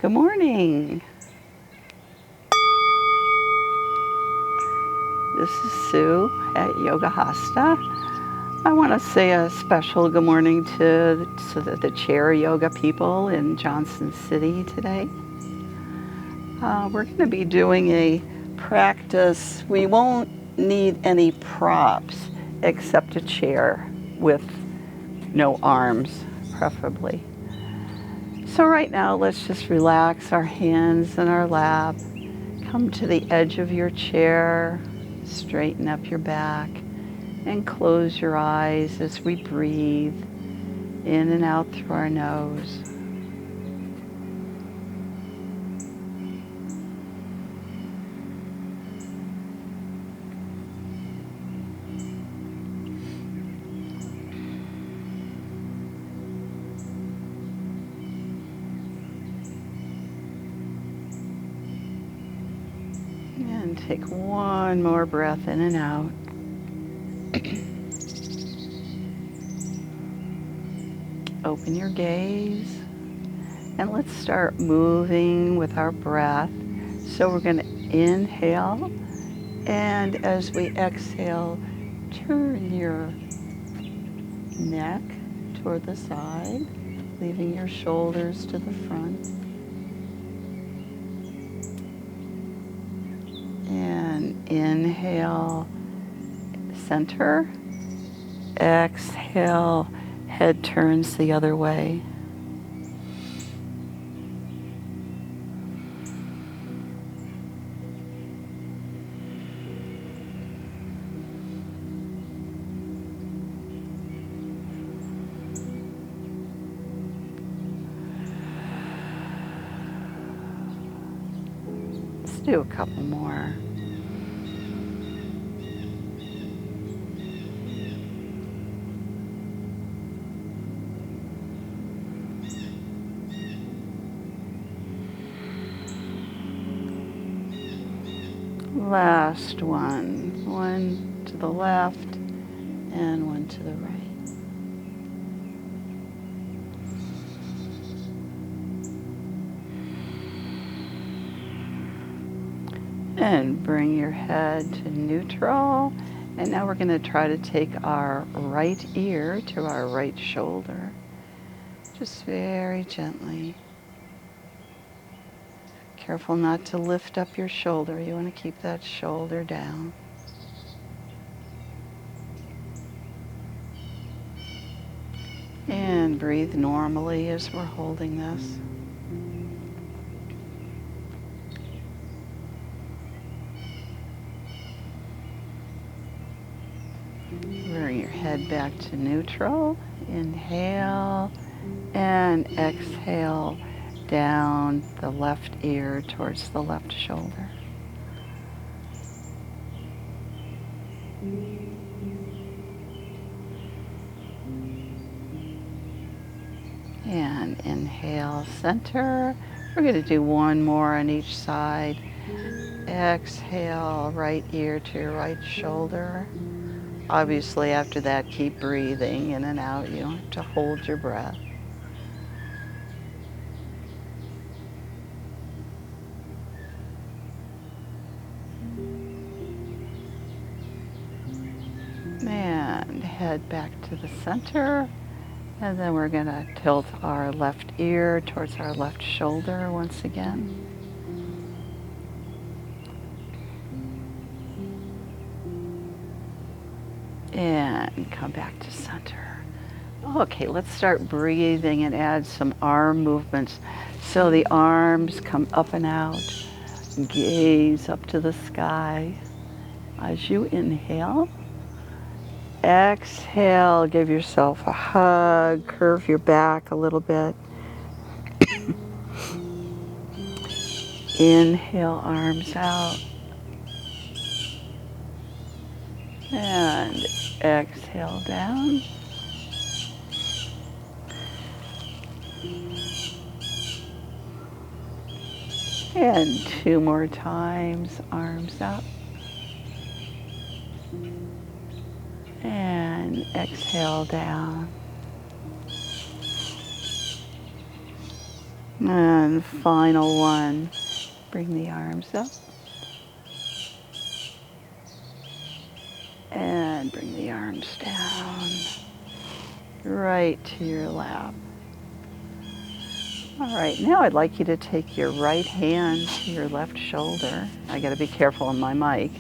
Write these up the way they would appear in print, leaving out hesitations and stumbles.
Good morning. This is Sue at Yoga Hasta. I want to say a special good morning to the chair yoga people in Johnson City today. We're going to be doing a practice. We won't need any props except a chair with no arms, preferably. So right now, let's just relax our hands in our lap. Come to the edge of your chair, straighten up your back, and close your eyes as we breathe in and out through our nose. And take one more breath in and out. Open your gaze, and let's start moving with our breath. So we're going to inhale, and as we exhale, turn your neck toward the side, leaving your shoulders to the front. And inhale, center. Exhale, head turns the other way. Let's do a couple more. Last one. One to the left and one to the right. And bring your head to neutral. And now we're going to try to take our right ear to our right shoulder. Just very gently. Careful not to lift up your shoulder. You want to keep that shoulder down. And breathe normally as we're holding this. Bring your head back to neutral. Inhale and exhale down the left ear towards the left shoulder. And inhale, center. We're going to do one more on each side. Exhale, right ear to your right shoulder. Obviously, after that, keep breathing in and out. You don't have to hold your breath. And head back to the center. And then we're going to tilt our left ear towards our left shoulder once again. And come back to center. Okay, let's start breathing and add some arm movements. So the arms come up and out. Gaze up to the sky. As you inhale, exhale, give yourself a hug, curve your back a little bit. Inhale, arms out. And exhale down. And two more times, arms up. And exhale down. And final one. Bring the arms up. And bring the arms down. Right to your lap. All right, now I'd like you to take your right hand to your left shoulder. I gotta be careful on my mic.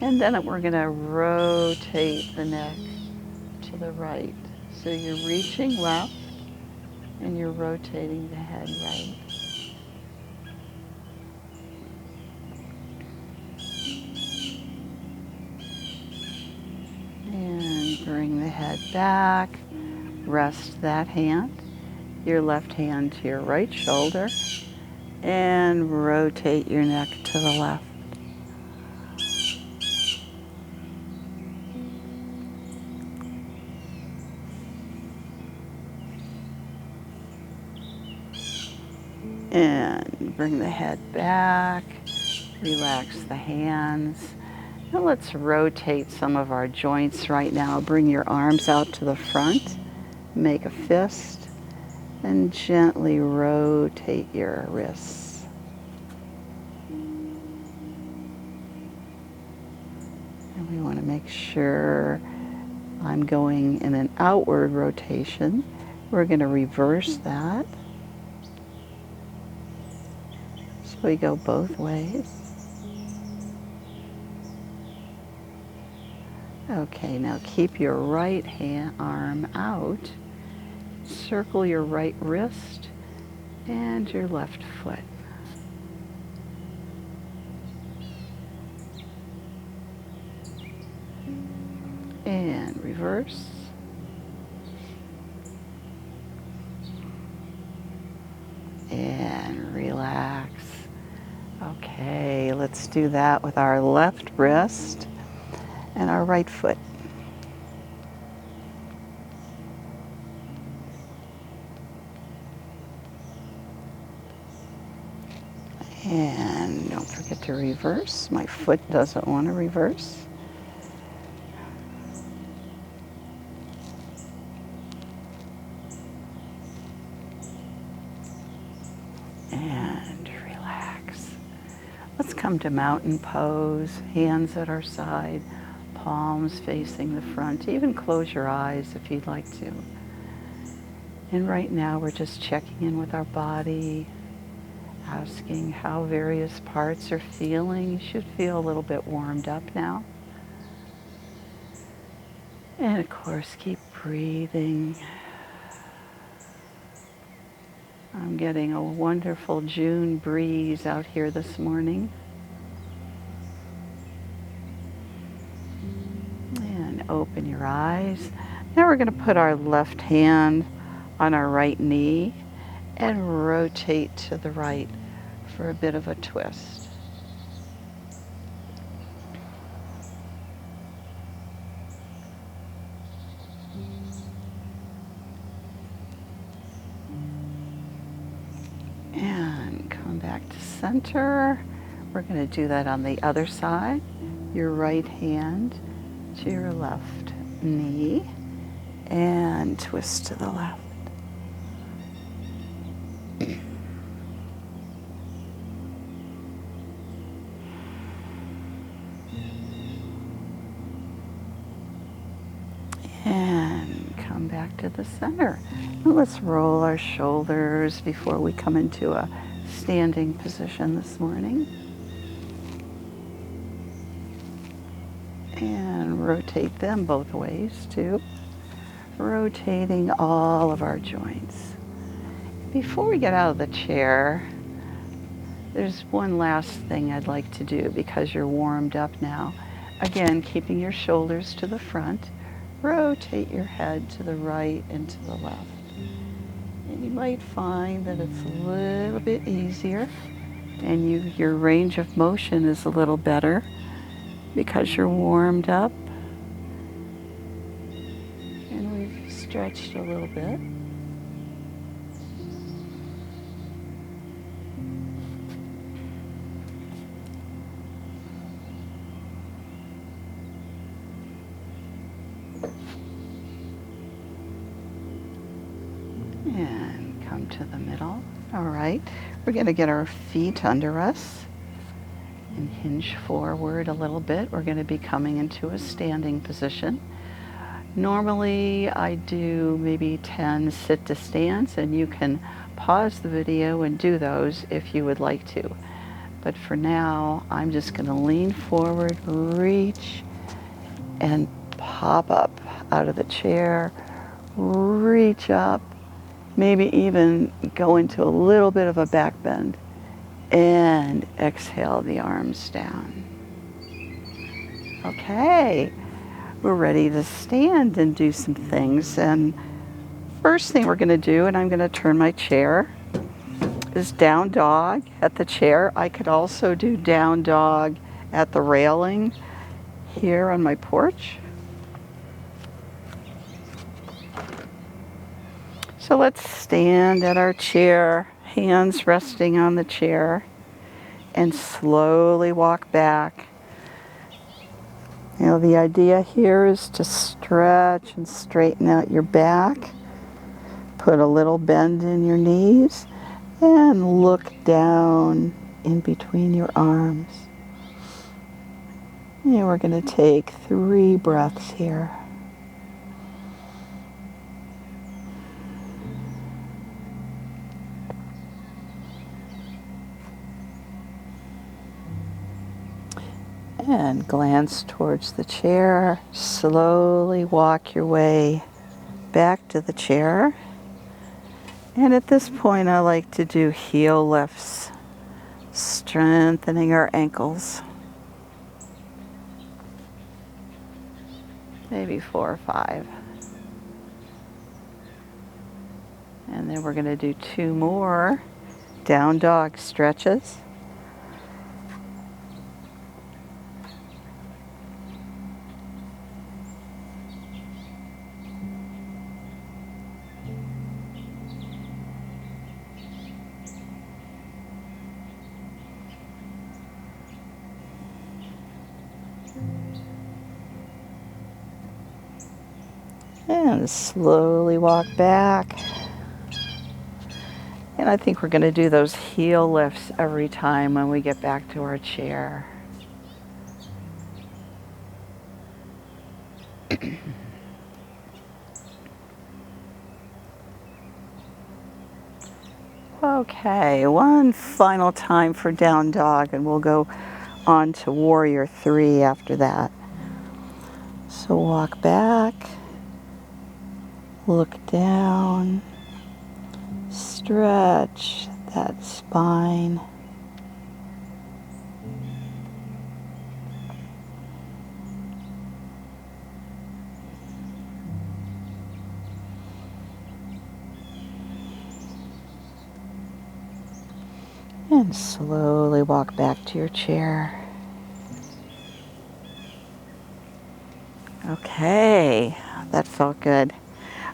And then we're gonna rotate the neck to the right. So you're reaching left and you're rotating the head right. And bring the head back. Rest that hand, your left hand to your right shoulder, and rotate your neck to the left. And bring the head back, relax the hands. Now let's rotate some of our joints right now. Bring your arms out to the front, make a fist, and gently rotate your wrists. And we want to make sure I'm going in an outward rotation. We're going to reverse that. So we go both ways. Okay, now keep your right arm out. Circle your right wrist and your left foot. And reverse. And relax. Okay, let's do that with our left wrist and our right foot. And don't forget to reverse. My foot doesn't want to reverse. And relax. Let's come to mountain pose, hands at our side, palms facing the front. Even close your eyes if you'd like to. And right now we're just checking in with our body, asking how various parts are feeling. You should feel a little bit warmed up now. And of course, keep breathing. I'm getting a wonderful June breeze out here this morning. And open your eyes. Now we're going to put our left hand on our right knee and rotate to the right for a bit of a twist. And come back to center. We're going to do that on the other side. Your right hand to your left knee and twist to the left. And come back to the center. And let's roll our shoulders before we come into a standing position this morning. And rotate them both ways too. Rotating all of our joints. Before we get out of the chair, there's one last thing I'd like to do because you're warmed up now. Again, keeping your shoulders to the front. Rotate your head to the right and to the left. And you might find that it's a little bit easier and your range of motion is a little better because you're warmed up. And we've stretched a little bit. And come to the middle. All right, we're going to get our feet under us and hinge forward a little bit. We're going to be coming into a standing position. Normally I do maybe 10 sit to stands, and you can pause the video and do those if you would like to. But for now, I'm just going to lean forward, reach, and pop up out of the chair, reach up, maybe even go into a little bit of a back bend, and exhale the arms down. Okay, we're ready to stand and do some things. And first thing we're going to do, and I'm going to turn my chair, is down dog at the chair. I could also do down dog at the railing here on my porch. So let's stand at our chair, hands resting on the chair, and slowly walk back. You know, the idea here is to stretch and straighten out your back, put a little bend in your knees, and look down in between your arms. And we're going to take 3 breaths here. And glance towards the chair. Slowly walk your way back to the chair. And at this point, I like to do heel lifts, strengthening our ankles. Maybe 4 or 5. And then we're going to do 2 more down dog stretches. And slowly walk back. And I think we're going to do those heel lifts every time when we get back to our chair. Okay, one final time for down dog, and we'll go on to warrior 3 after that. So walk back, look down, stretch that spine. And slowly walk back to your chair. Okay, that felt good.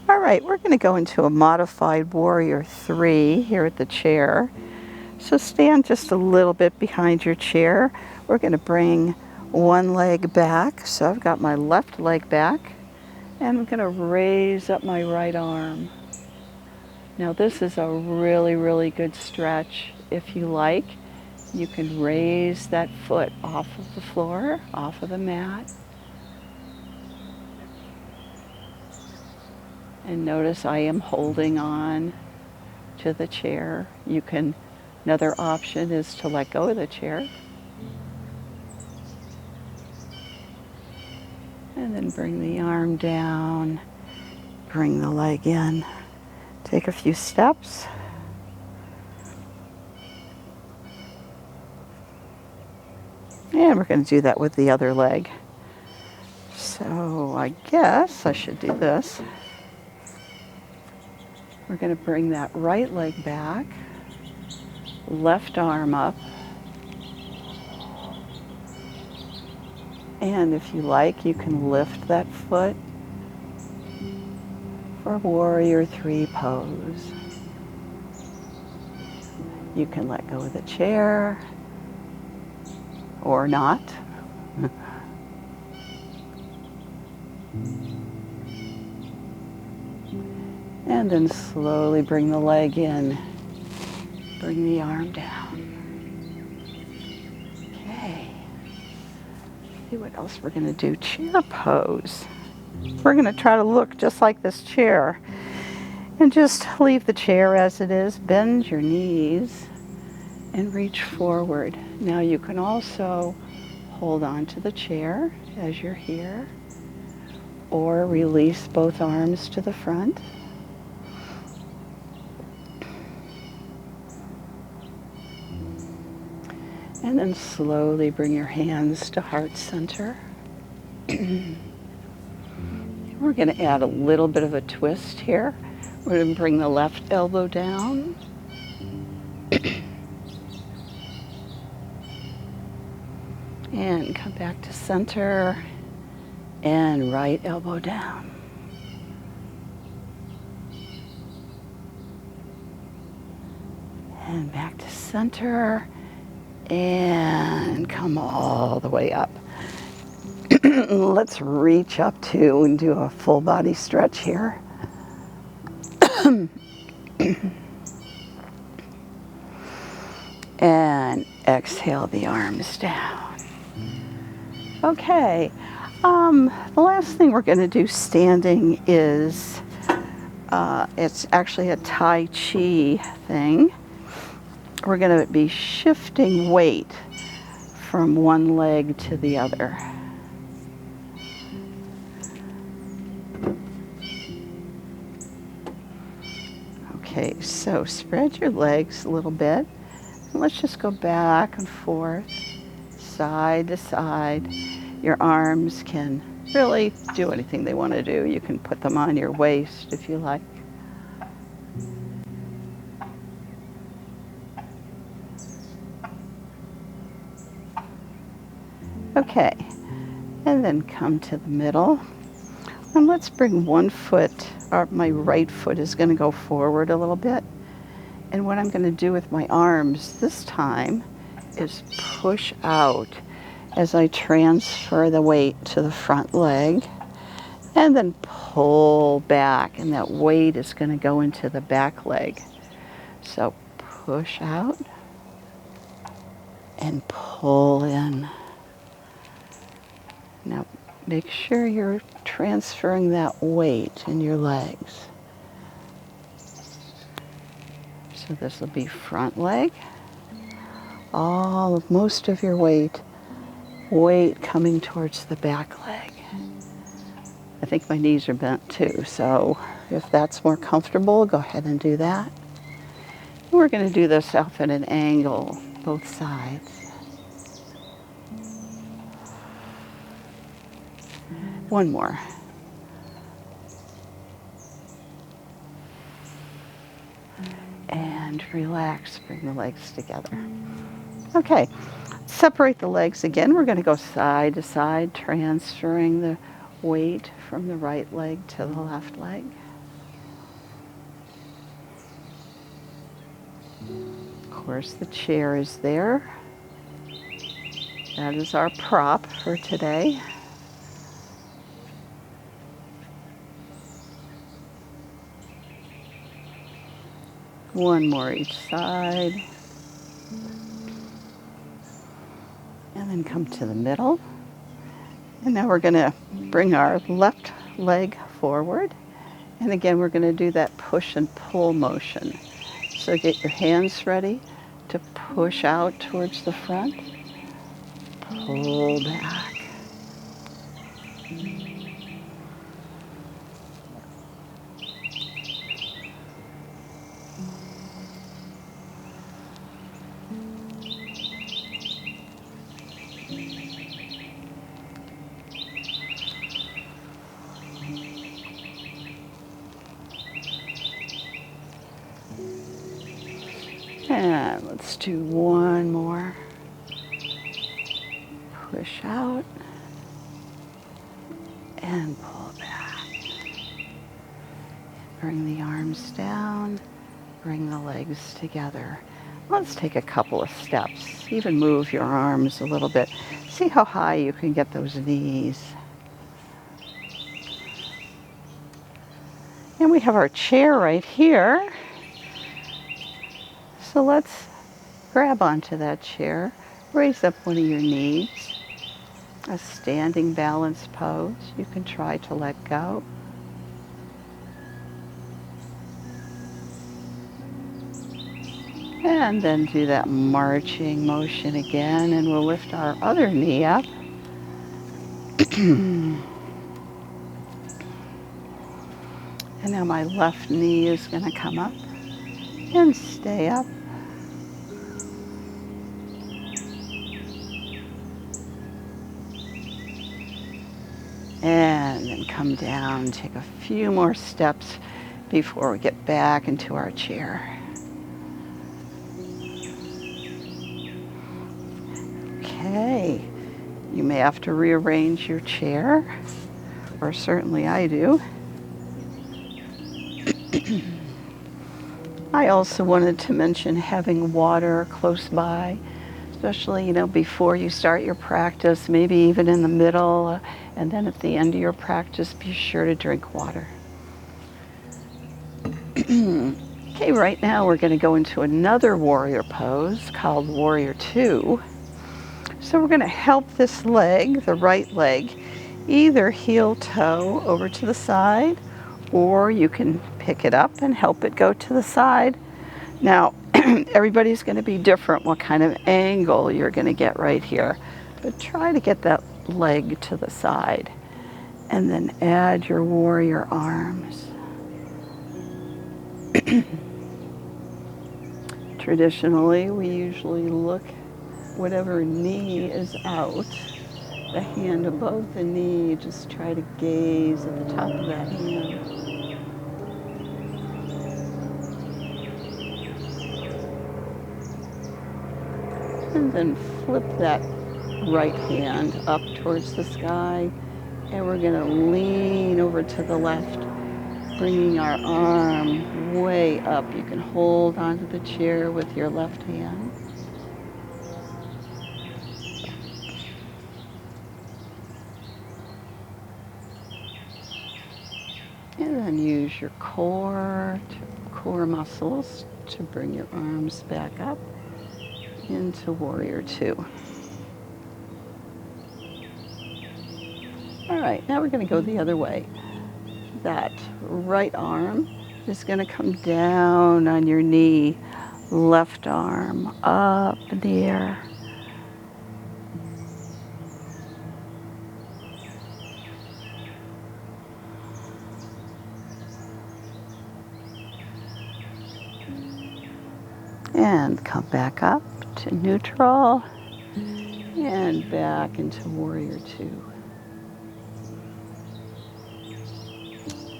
All right, we're going to go into a modified warrior 3 here at the chair. So stand just a little bit behind your chair. We're going to bring one leg back. So I've got my left leg back, and I'm going to raise up my right arm. Now this is a really, really good stretch. If you like, you can raise that foot off of the floor, off of the mat. And notice I am holding on to the chair. Another option is to let go of the chair. And then bring the arm down, bring the leg in. Take a few steps. And we're going to do that with the other leg. So I guess I should do this. We're going to bring that right leg back, left arm up. And if you like, you can lift that foot for warrior 3 pose. You can let go of the chair or not. And then slowly bring the leg in Bring the arm down. Okay. See what else we're going to do. Chair pose. We're going to try to look just like this chair. And just leave the chair as it is. Bend your knees and reach forward. Now you can also hold on to the chair as you're here, or release both arms to the front. And then slowly bring your hands to heart center. We're going to add a little bit of a twist here. We're going to bring the left elbow down. And come back to center. And right elbow down. And back to center. And come all the way up. Let's reach up to and do a full body stretch here. And exhale the arms down. Okay, the last thing we're going to do standing is, it's actually a Tai Chi thing. We're going to be shifting weight from one leg to the other. Okay, so spread your legs a little bit. And let's just go back and forth, side to side. Your arms can really do anything they want to do. You can put them on your waist if you like. Okay, and then come to the middle. And let's bring one foot, or my right foot is going to go forward a little bit. And what I'm going to do with my arms this time is push out as I transfer the weight to the front leg, and then pull back, and that weight is going to go into the back leg. So push out and pull in. Now make sure you're transferring that weight in your legs. So this will be front leg. Most of your weight coming towards the back leg. I think my knees are bent too, so if that's more comfortable, go ahead and do that. We're going to do this off at an angle, both sides. One more. And relax, bring the legs together. Okay, separate the legs again. We're going to go side to side, transferring the weight from the right leg to the left leg. Of course, the chair is there. That is our prop for today. One more each side. And then come to the middle. And now we're going to bring our left leg forward. And again, we're going to do that push and pull motion. So get your hands ready to push out towards the front. Pull back. And let's do one more. Push out and pull back. Bring the arms down, bring the legs together. Let's take a couple of steps. Even move your arms a little bit. See how high you can get those knees. And we have our chair right here. So let's grab onto that chair, raise up one of your knees, a standing balance pose. You can try to let go. And then do that marching motion again, and we'll lift our other knee up. And now my left knee is going to come up and stay up. And then come down, take a few more steps before we get back into our chair. Okay, you may have to rearrange your chair, or certainly I do. I also wanted to mention having water close by, especially, before you start your practice, maybe even in the middle, and then at the end of your practice, be sure to drink water. Okay, right now we're going to go into another warrior pose called Warrior 2. So we're going to help this leg, the right leg, either heel toe over to the side, or you can pick it up and help it go to the side. Now, everybody's going to be different what kind of angle you're going to get right here, but try to get that leg to the side, and then add your warrior arms. Traditionally, we usually look whatever knee is out, the hand above the knee, just try to gaze at the top of that hand. And then flip that right hand up towards the sky, and we're going to lean over to the left, bringing our arm way up. You can hold onto the chair with your left hand. And then use your core muscles to bring your arms back up into Warrior 2. All right, now we're going to go the other way. That right arm is going to come down on your knee, left arm up in the air. And come back up to neutral and back into Warrior 2.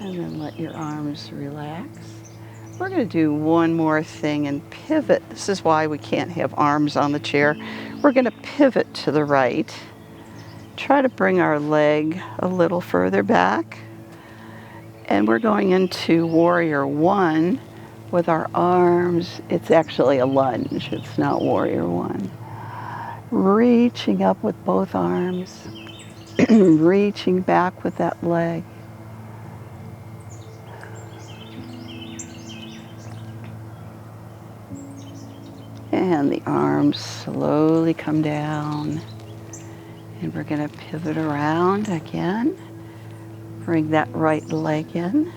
And then let your arms relax. We're going to do one more thing and pivot. This is why we can't have arms on the chair. We're going to pivot to the right. Try to bring our leg a little further back. And we're going into Warrior 1 with our arms. It's actually a lunge. It's not Warrior 1. Reaching up with both arms. Reaching back with that leg. And the arms slowly come down. And we're going to pivot around again. Bring that right leg in.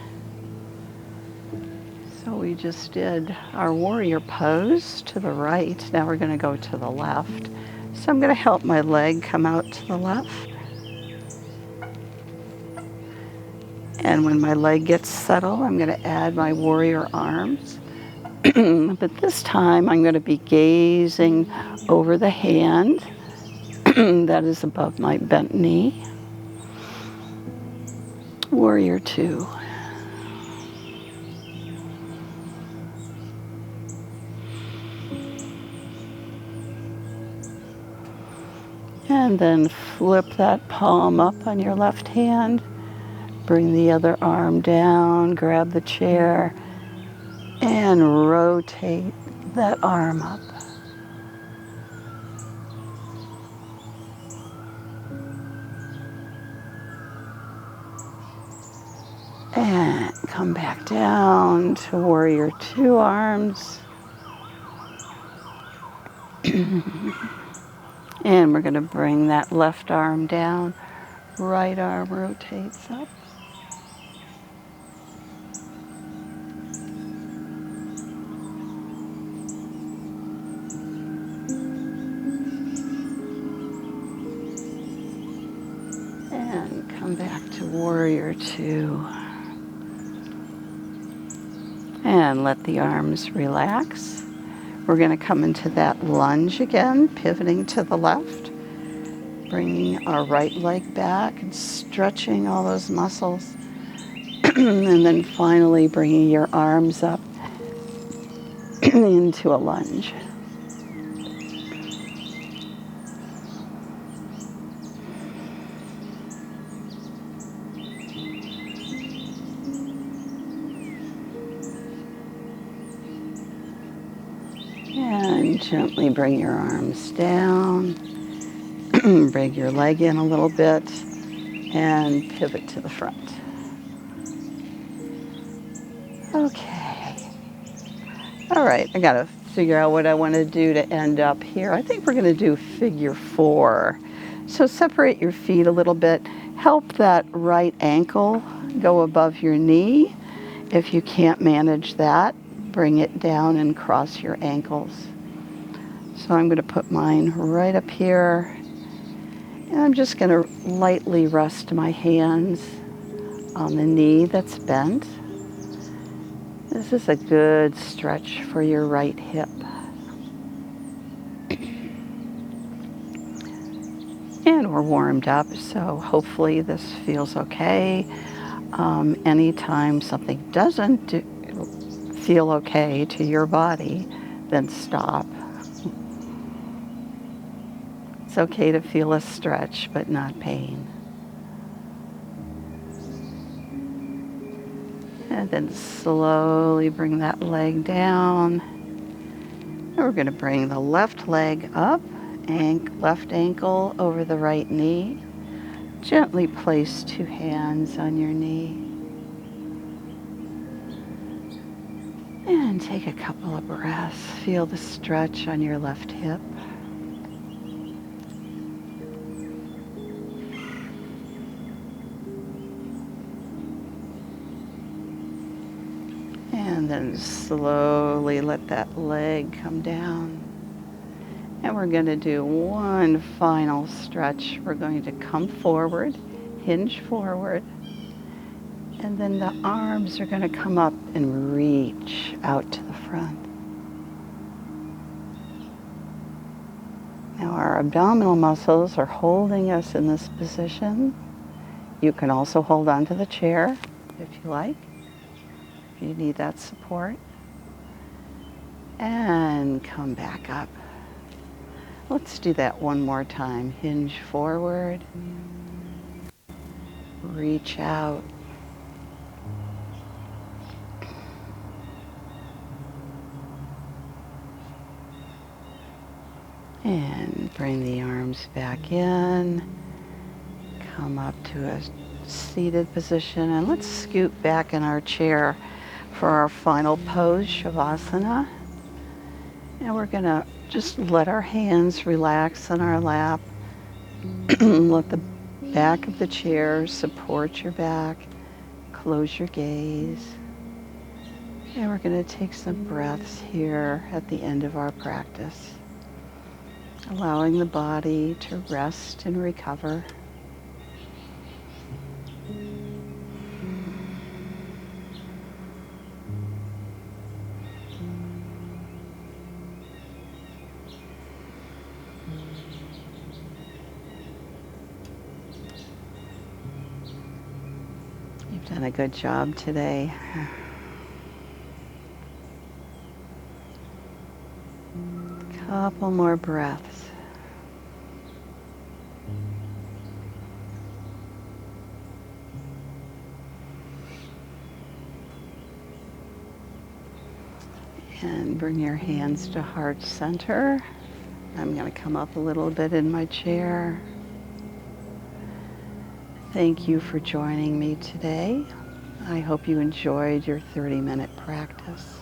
So we just did our warrior pose to the right. Now we're going to go to the left. So I'm going to help my leg come out to the left. And when my leg gets settled, I'm going to add my warrior arms. But this time I'm going to be gazing over the hand that is above my bent knee. Warrior 2. And then flip that palm up on your left hand. Bring the other arm down, grab the chair, and rotate that arm up. And come back down to Warrior 2 arms. And we're going to bring that left arm down. Right arm rotates up. And come back to warrior two. And let the arms relax. We're going to come into that lunge again, pivoting to the left. Bringing our right leg back and stretching all those muscles. And then finally bringing your arms up into a lunge. And gently bring your arms down. Bring your leg in a little bit and pivot to the front. Okay. All right, I gotta figure out what I want to do to end up here. I think we're going to do figure four. So separate your feet a little bit. Help that right ankle go above your knee. If you can't manage that, bring it down and cross your ankles. So I'm going to put mine right up here. And I'm just going to lightly rest my hands on the knee that's bent. This is a good stretch for your right hip. And we're warmed up, so hopefully this feels okay. Anytime something doesn't feel okay to your body, then stop. It's okay to feel a stretch, but not pain. And then slowly bring that leg down. And we're going to bring the left leg up, left ankle over the right knee. Gently place two hands on your knee. And take a couple of breaths. Feel the stretch on your left hip. And then slowly let that leg come down. And we're going to do one final stretch. We're going to come forward, hinge forward, and then the arms are going to come up and reach out to the front. Now our abdominal muscles are holding us in this position. You can also hold on to the chair if you like, if you need that support. And come back up. Let's do that one more time. Hinge forward. Reach out. And bring the arms back in. Come up to a seated position. And let's scoot back in our chair for our final pose, Shavasana. And we're going to just let our hands relax on our lap. Let the back of the chair support your back. Close your gaze. And we're going to take some breaths here at the end of our practice, allowing the body to rest and recover. You've done a good job today. Couple more breaths. And bring your hands to heart center. I'm going to come up a little bit in my chair. Thank you for joining me today. I hope you enjoyed your 30-minute practice.